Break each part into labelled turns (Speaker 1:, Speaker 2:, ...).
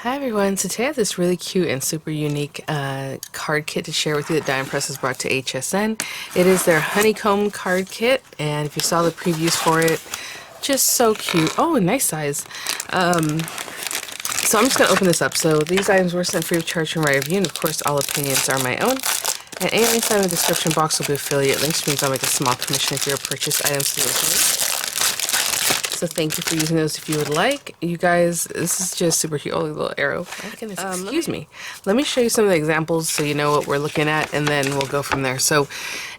Speaker 1: Hi everyone, so today I have this really cute and super unique card kit to share with you that Diamond Press has brought to HSN. It is their Honeycomb card kit, and if you saw the previews for it, just so cute. Oh, nice size. So I'm just going to open this up. So these items were sent free of charge from my review, and of course all opinions are my own. And any links in the description box will be affiliate links, which means I'll make a small commission if you purchase items through those links. So thank you for using those if you would like. You guys, this is just super cute. Oh, little arrow. Oh, goodness, excuse me. Let me show you some of the examples so you know what we're looking at, and then we'll go from there. So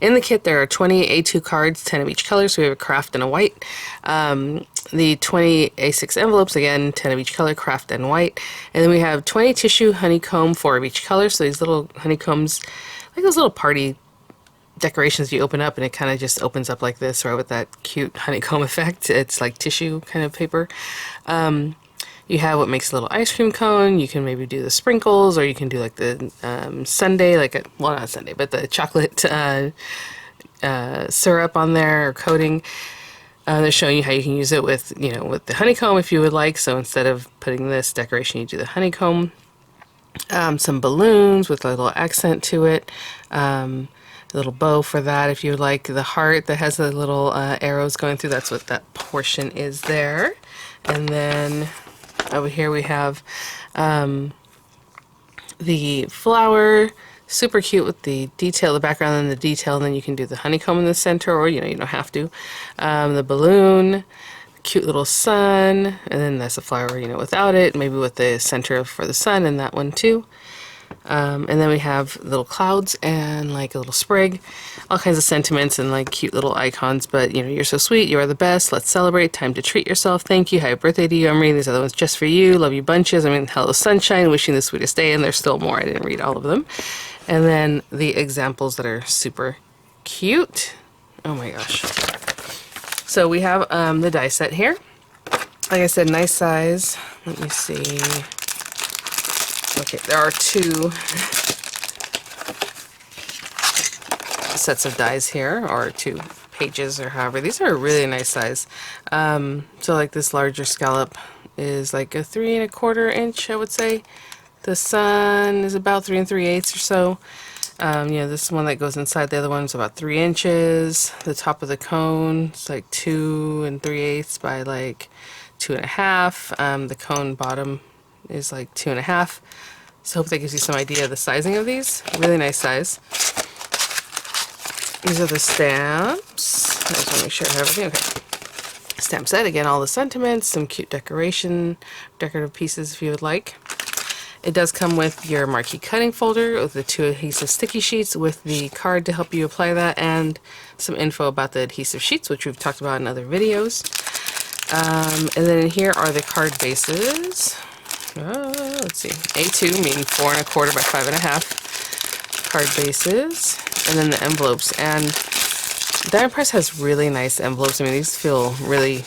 Speaker 1: in the kit, there are 20 A2 cards, 10 of each color. So we have a craft and a white. The 20 A6 envelopes, again, 10 of each color, craft and white. And then we have 20 tissue honeycomb, 4 of each color. So these little honeycombs, like those little party decorations you open up and it kind of just opens up like this, right, with that cute honeycomb effect. It's like tissue kind of paper. You have what makes a little ice cream cone. You can maybe do the sprinkles, or you can do like the sundae, like well, not sundae, but the chocolate syrup on there, or coating. They're showing you how you can use it with, with the honeycomb if you would like. So instead of putting this decoration, you do the honeycomb. Some balloons with a little accent to it. A little bow for that if you would like. The heart that has the little arrows going through, that's what that portion is there. And then over here we have the flower, super cute with the detail, the background and the detail, and then you can do the honeycomb in the center, or you don't have to. The balloon, cute little sun, and then that's a flower, without it, maybe with the center for the sun, and that one too. And then we have little clouds and like a little sprig, all kinds of sentiments and like cute little icons. But you're so sweet, you are the best, let's celebrate, time to treat yourself, thank you, happy birthday to you, I'm reading these other ones just for you, love you bunches, hello sunshine, wishing the sweetest day, and there's still more, I didn't read all of them. And then the examples that are super cute. Oh my gosh. So we have the die set here. Like I said, nice size. Let me see. Okay, there are 2 sets of dies here, or 2 pages, or however. These are a really nice size. So like this larger scallop is like a 3 1/4 inch, I would say. The sun is about 3 3/8 or so. This one that goes inside the other one is about 3 inches. The top of the cone is like 2 3/8 by like 2 1/2. The cone bottom is like 2 1/2. So I hope that gives you some idea of the sizing of these. Really nice size. These are the stamps. I just want to make sure I have everything. Okay. Stamp set, again, all the sentiments, some cute decorative pieces if you would like. It does come with your marquee cutting folder with the 2 adhesive sticky sheets with the card to help you apply that, and some info about the adhesive sheets, which we've talked about in other videos. And then here are the card bases. Let's see, A2 meaning 4 1/4 by 5 1/2 card bases, and then the envelopes. And Diamond Press has really nice envelopes. These feel really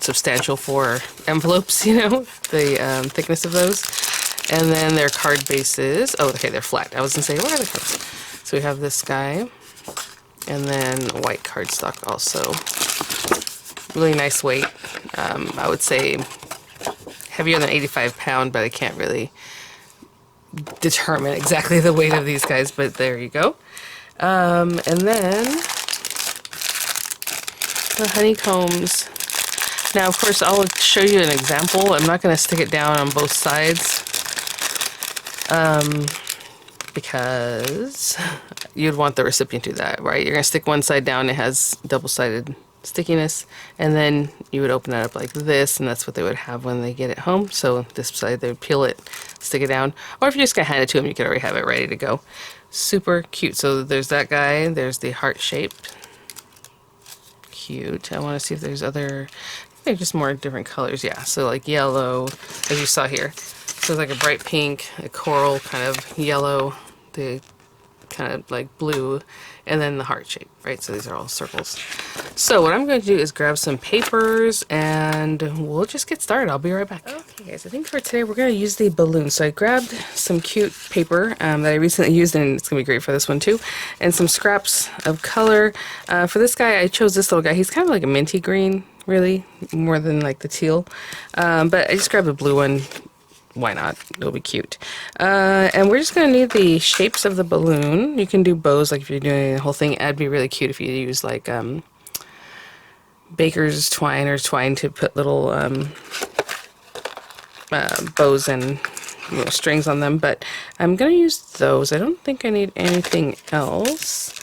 Speaker 1: substantial for envelopes, the thickness of those. And then their card bases. Oh, okay, they're flat. I was gonna say, what are the cards? So we have this guy, and then white cardstock also. Really nice weight. I would say heavier than 85 pounds, but I can't really determine exactly the weight of these guys, but there you go. And then the honeycombs. Now, of course, I'll show you an example. I'm not going to stick it down on both sides because you'd want the recipient to do that, right? You're going to stick one side down, it has double-sided stickiness, and then you would open that up like this, and that's what they would have when they get it home. So this side, they would peel it, stick it down, or if you're just gonna hand it to them, you could already have it ready to go. Super cute. So there's that guy, there's the heart shape, cute. I want to see if there's other, maybe just more different colors. Yeah, so like yellow, as you saw here, so it's like a bright pink, a coral kind of yellow, the kind of like blue, and then the heart shape, right? So these are all circles. So what I'm going to do is grab some papers and we'll just get started. I'll be right back. Okay guys, I think for today we're going to use the balloon. So I grabbed some cute paper that I recently used, and it's going to be great for this one too, and some scraps of color. For this guy, I chose this little guy. He's kind of like a minty green, really, more than like the teal. But I just grabbed the blue one why not? It'll be cute. And we're just gonna need the shapes of the balloon. You can do bows, like if you're doing the whole thing. It'd be really cute if you use like baker's twine or twine to put little bows and strings on them. But I'm gonna use those. I don't think I need anything else.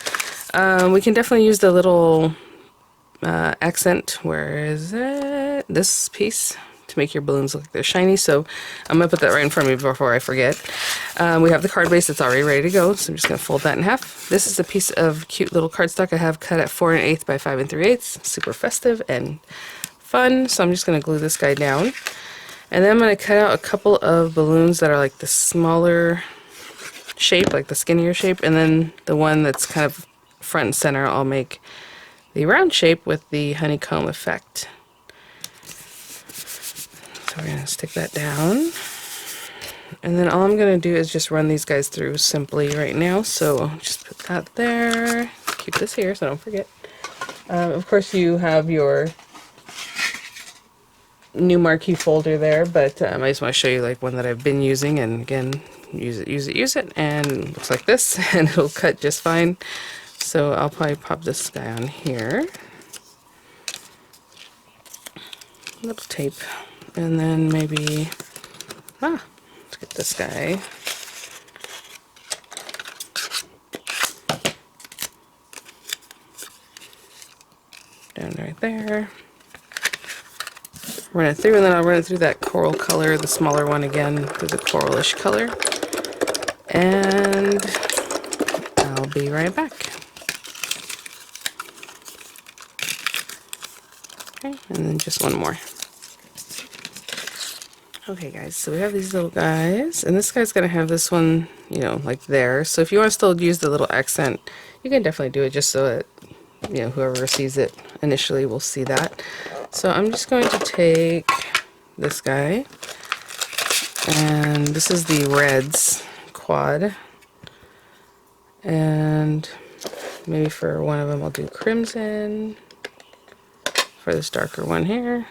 Speaker 1: We can definitely use the little accent. Where is it? This piece, to make your balloons look like they're shiny. So I'm gonna put that right in front of me before I forget. We have the card base that's already ready to go, so I'm just gonna fold that in half. This is a piece of cute little cardstock I have cut at 4 1/8 by 5 3/8. Super festive and fun. So I'm just gonna glue this guy down, and then I'm gonna cut out a couple of balloons that are like the smaller shape, like the skinnier shape, and then the one that's kind of front and center I'll make the round shape with the honeycomb effect. So we're going to stick that down. And then all I'm going to do is just run these guys through simply right now. So just put that there. Keep this here so don't forget. Of course you have your new marquee folder there, but I just want to show you like one that I've been using, and again, use it, and it looks like this, and it'll cut just fine. So I'll probably pop this guy on here. Little tape. And then maybe, let's get this guy. Down right there. Run it through, and then I'll run it through that coral color, the smaller one again, through the coralish color. And I'll be right back. Okay, and then just one more. Okay guys, so we have these little guys, and this guy's gonna have this one, like there. So if you want to still use the little accent, you can definitely do it just so that, whoever sees it initially will see that. So I'm just going to take this guy, and this is the Reds quad, and maybe for one of them I'll do crimson, for this darker one here.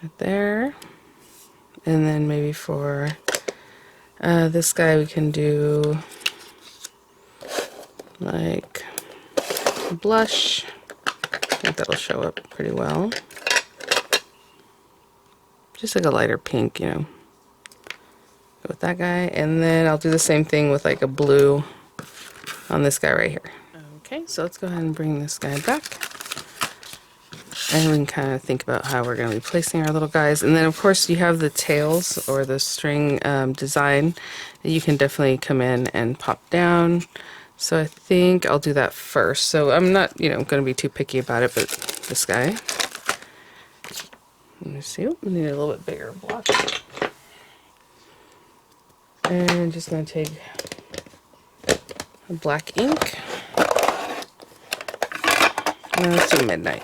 Speaker 1: Right there, and then maybe for this guy we can do like blush. I think that'll show up pretty well. Just like a lighter pink, Go with that guy, and then I'll do the same thing with like a blue on this guy right here. Okay, so let's go ahead and bring this guy back. And we can kind of think about how we're going to be placing our little guys. And then, of course, you have the tails or the string design that you can definitely come in and pop down. So I think I'll do that first. So I'm not, going to be too picky about it, but this guy. Let me see. We need a little bit bigger block. And I'm just going to take a black ink. And let's do midnight.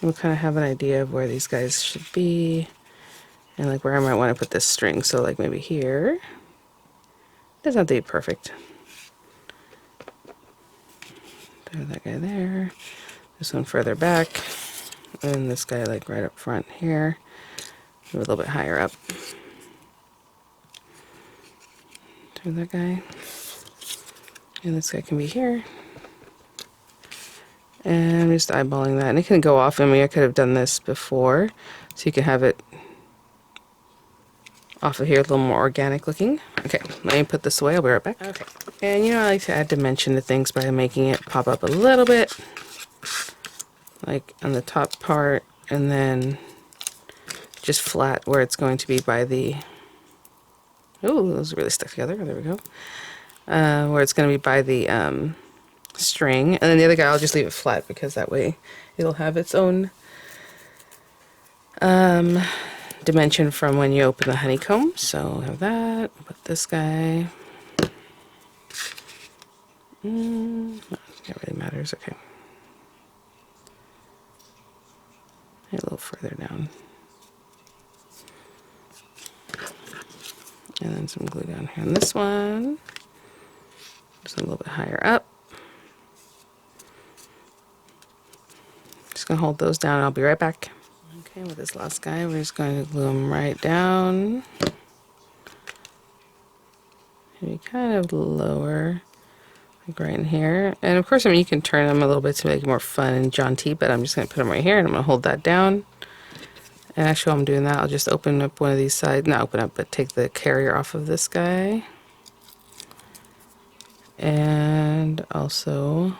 Speaker 1: We'll kind of have an idea of where these guys should be, and like where I might want to put this string. So like maybe here. Doesn't have to be perfect. Throw that guy there. This one further back, and this guy like right up front here. A little bit higher up. Throw that guy, and this guy can be here. And I'm just eyeballing that, and it can go off. I mean, I could have done this before, so you can have it off of here, a little more organic looking. Okay, let me put this away. I'll be right back. Okay, and I like to add dimension to things by making it pop up a little bit, like on the top part, and then just flat where it's going to be by the. Oh, those are really stuck together. There we go. Where it's going to be by the string, and then the other guy I'll just leave it flat because that way it'll have its own dimension from when you open the honeycomb. So have that. Put this guy. It really matters. Okay. A little further down, and then some glue down here on this one. Just a little bit higher up. just going to hold those down and I'll be right back. Okay, with this last guy, we're just going to glue them right down. Maybe kind of lower, like right in here. And of course, I mean, you can turn them a little bit to make it more fun and jaunty, but I'm just going to put them right here and I'm going to hold that down. And actually, while I'm doing that, I'll just open up one of these sides, not open up, but take the carrier off of this guy. And also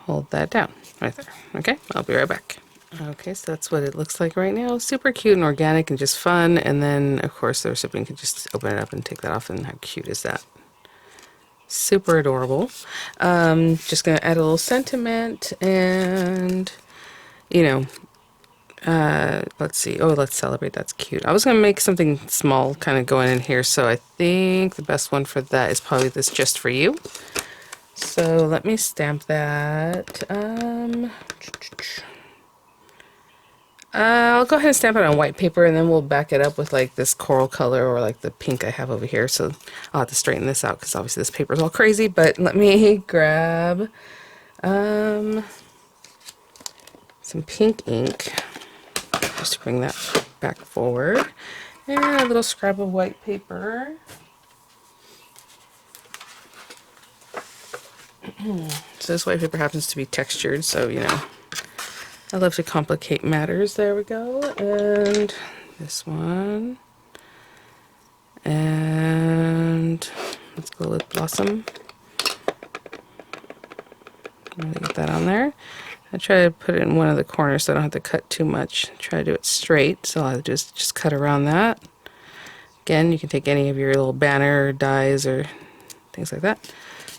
Speaker 1: hold that down right there. Okay, I'll be right back. Okay, so that's what it looks like right now. Super cute and organic and just fun. And then, of course, the recipient can just open it up and take that off. And how cute is that? Super adorable. Just going to add a little sentiment and, you know, let's see. Oh, let's celebrate. That's cute. I was going to make something small kind of going in here. So I think the best one for that is probably this Just For You. So let me stamp that. I'll go ahead and stamp it on white paper and then we'll back it up with like this coral color or like the pink I have over here. So I'll have to straighten this out because obviously this paper is all crazy, but let me grab some pink ink just to bring that back forward and a little scrap of white paper. So this white paper happens to be textured, so you know, I love to complicate matters. There we go. And this one. And let's go with Blossom. I'm gonna get that on there. I try to put it in one of the corners so I don't have to cut too much. Try to do it straight, so I'll just cut around that. Again, you can take any of your little banner dies or things like that.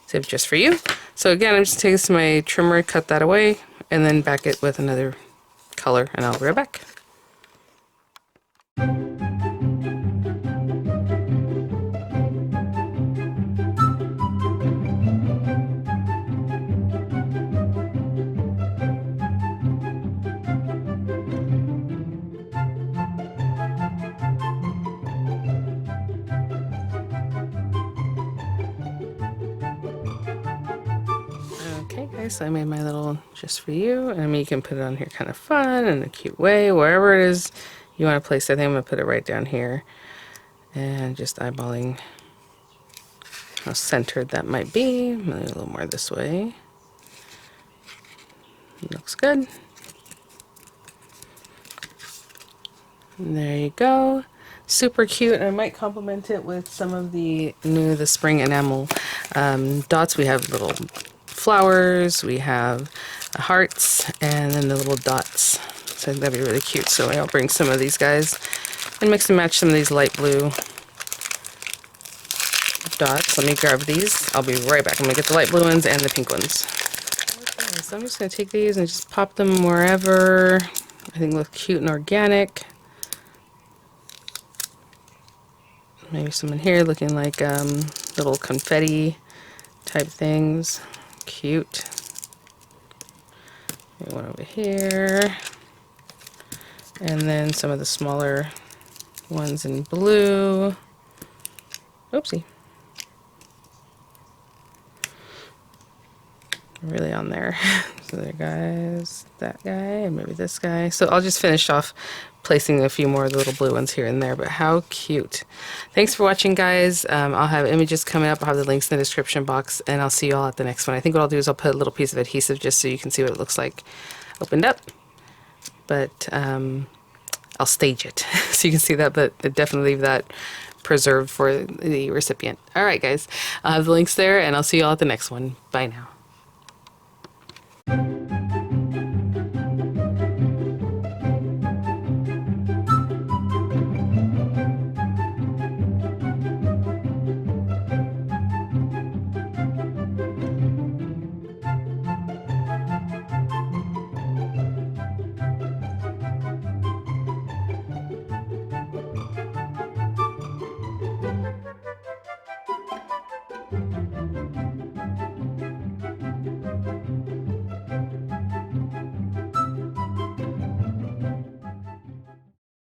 Speaker 1: Save Just For You. So again, I'm just taking this to my trimmer, cut that away, and then back it with another color, and I'll be right back. Okay guys, so I made my little Just For You, and I mean you can put it on here kind of fun in a cute way, wherever it is you want to place it. I think I'm going to put it right down here and just eyeballing how centered that might be. Maybe a little more this way. Looks good. And there you go. Super cute, and I might complement it with some of the spring enamel dots. We have little flowers, we have hearts, and then the little dots. So I think that'd be really cute. So I'll bring some of these guys and mix and match some of these light blue dots. Let me grab these. I'll be right back. I'm gonna get the light blue ones and the pink ones. Okay, so I'm just gonna take these and just pop them wherever I think look cute and organic. Maybe some in here looking like little confetti type things. Cute. Maybe one over here. And then some of the smaller ones in blue. Oopsie. Really on there. So there guys, that guy, and maybe this guy. So I'll just finish off placing a few more of the little blue ones here and there, but how cute. Thanks for watching guys. I'll have images coming up. I'll have the links in the description box, and I'll see you all at the next one. I think what I'll do is I'll put a little piece of adhesive just so you can see what it looks like opened up, but I'll stage it so you can see that, but definitely leave that preserved for the recipient. All right guys, I'll have the links there, and I'll see you all at the next one. Bye now.